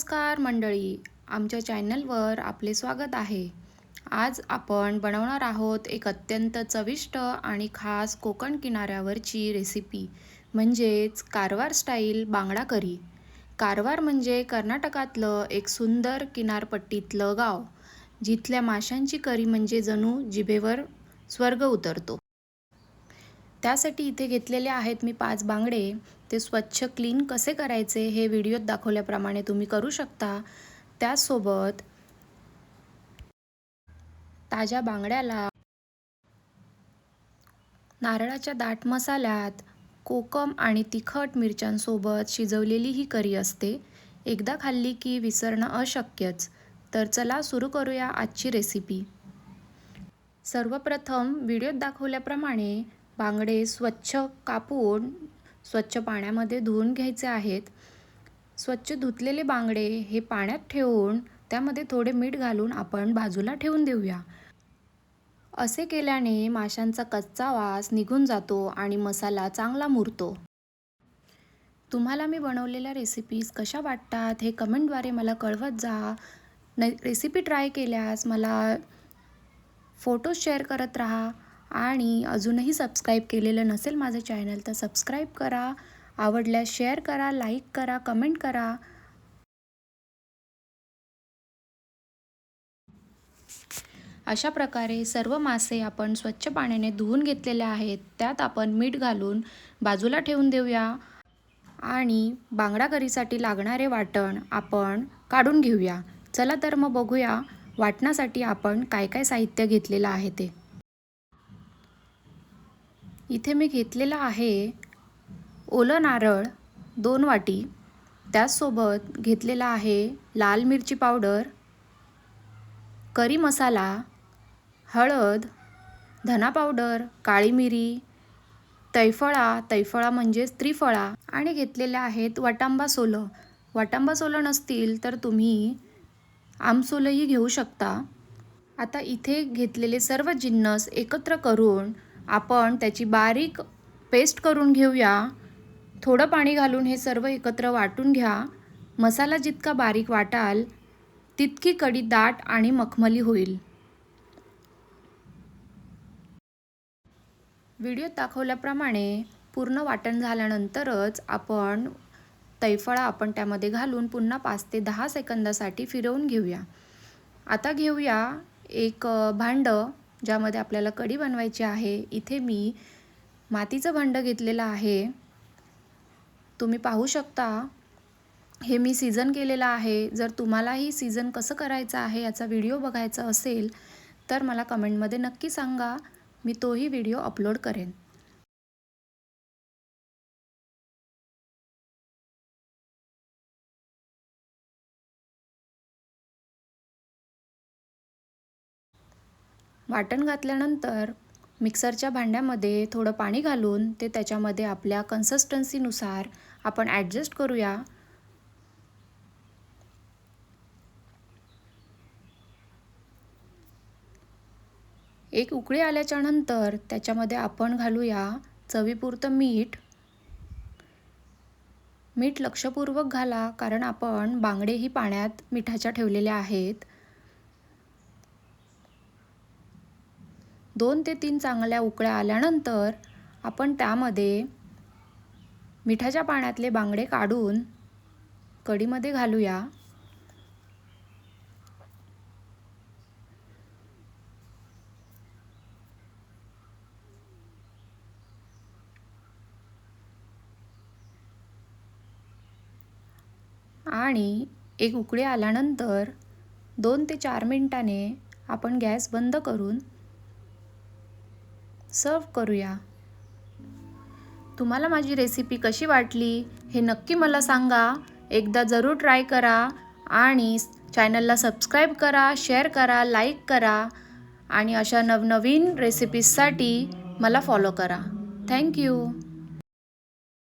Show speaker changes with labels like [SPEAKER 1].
[SPEAKER 1] नमस्कार मंडळी, आमच्या चॅनलवर आपले स्वागत आहे. आज आपण बनवणार आहोत एक अत्यंत चविष्ट आणि खास कोकण किनाऱ्यावरची रेसिपी, म्हणजेच कारवार स्टाईल बांगडा करी. कारवार म्हणजे कर्नाटकातलं एक सुंदर किनारपट्टीतलं गाव, जिथल्या माशांची करी म्हणजे जणू जिभेवर स्वर्ग उतरतो. त्यासाठी इथे घेतलेले आहेत मी 5 बांगडे. ते स्वच्छ क्लीन कसे करायचे हे व्हिडिओत दाखवल्याप्रमाणे तुम्ही करू शकता. त्यासोबत ताज्या बांगड्याला नारळाच्या दाट मसाल्यात कोकम आणि तिखट मिरच्यांसोबत शिजवलेली ही करी असते. एकदा खाल्ली की विसरणं अशक्यच. तर चला सुरू करूया आजची रेसिपी. सर्वप्रथम व्हिडिओत दाखवल्याप्रमाणे बांगडे स्वच्छ कापून स्वच्छ पाण्यामध्ये धुवून घ्यायचे आहेत. स्वच्छ धुतलेले बांगडे हे पाण्यात ठेवून त्यामध्ये थोडे मीठ घालून आपण बाजूला ठेवून देऊया. असे केल्याने माशांचा कच्चा वास निघून जातो आणि मसाला चांगला मुरतो. तुम्हाला मी बनवलेल्या रेसिपीज कशा वाटतात हे कमेंटद्वारे मला कळवत जा. रेसिपी ट्राय केल्यास मला फोटो शेअर करत राहा आणि अजूनही सबस्क्राईब केलेलं नसेल माझं चॅनल तर सबस्क्राईब करा. आवडल्यास शेअर करा, लाईक करा, कमेंट करा. अशा प्रकारे सर्व मासे आपण स्वच्छ पाण्याने धुवून घेतलेले आहेत. त्यात आपण मीठ घालून बाजूला ठेवून देऊया आणि बांगडा करीसाठी लागणारे वाटण आपण काढून घेऊया. चला तर मग बघूया वाटणासाठी आपण काय काय साहित्य घेतलेलं आहे ते. इथे मी घेतलेलं आहे ओलं नारळ 2 वाटी. त्याचसोबत घेतलेला आहे लाल मिरची पावडर, करी मसाला, हळद, धना पावडर, काळी मिरी, तैफळा म्हणजेच त्रिफळा आणि घेतलेले आहेत वटांबा सोलं. वटांबा सोलं नसतील तर तुम्ही आमसोलही घेऊ शकता. आता इथे घेतलेले सर्व जिन्नस एकत्र करून आपण त्याची बारीक पेस्ट करून घेऊया. थोडं पाणी घालून हे सर्व एकत्र वाटून घ्या. मसाला जितका बारीक वाटाल तितकी कढी दाट आणि मखमली होईल. व्हिडिओत दाखवल्याप्रमाणे पूर्ण वाटण झाल्यानंतरच आपण तैफळा आपण त्यामध्ये घालून पुन्हा 5 ते 10 सेकंदासाठी फिरवून घेऊया. आता घेऊया एक भांडं ज्यामध्ये आपल्याला कढी बनवायची आहे. इथे मी मातीचं भांडं घेतलेलं आहे. तुम्ही पाहू शकता हे मी सीझन केलेलं आहे. जर तुम्हालाही सीझन कसं करायचं आहे याचा व्हिडिओ बघायचा असेल तर मला कमेंटमध्ये नक्की सांगा. मी तोही व्हिडिओ अपलोड करेन. वाटण घातल्यानंतर मिक्सरच्या भांड्यामध्ये थोडं पाणी घालून ते त्याच्यामध्ये आपल्या कन्सिस्टन्सीनुसार आपण ॲडजस्ट करूया. एक उकळी आल्याच्या नंतर त्याच्यामध्ये आपण घालूया चवीपुरतं मीठ. मीठ लक्षपूर्वक घाला कारण आपण बांगडेही पाण्यात मिठाच्या ठेवलेल्या आहेत. 2 ते 3 चांगल्या उकळ्या आल्यानंतर आपण त्यामध्ये मिठाच्या पाण्यातले बांगडे काढून कढीमध्ये घालूया. आणि एक उकळी आल्यानंतर 2 ते 4 मिनिटाने आपण गॅस बंद करून सर्व करूया. तुम्हाला माझी रेसिपी कशी वाटली हे नक्की मला सांगा. एकदा जरूर ट्राय करा आणि चॅनलला सबस्क्राईब करा, शेअर करा, लाईक करा आणि अशा नवनवीन रेसिपीजसाठी मला फॉलो करा. थँक्यू.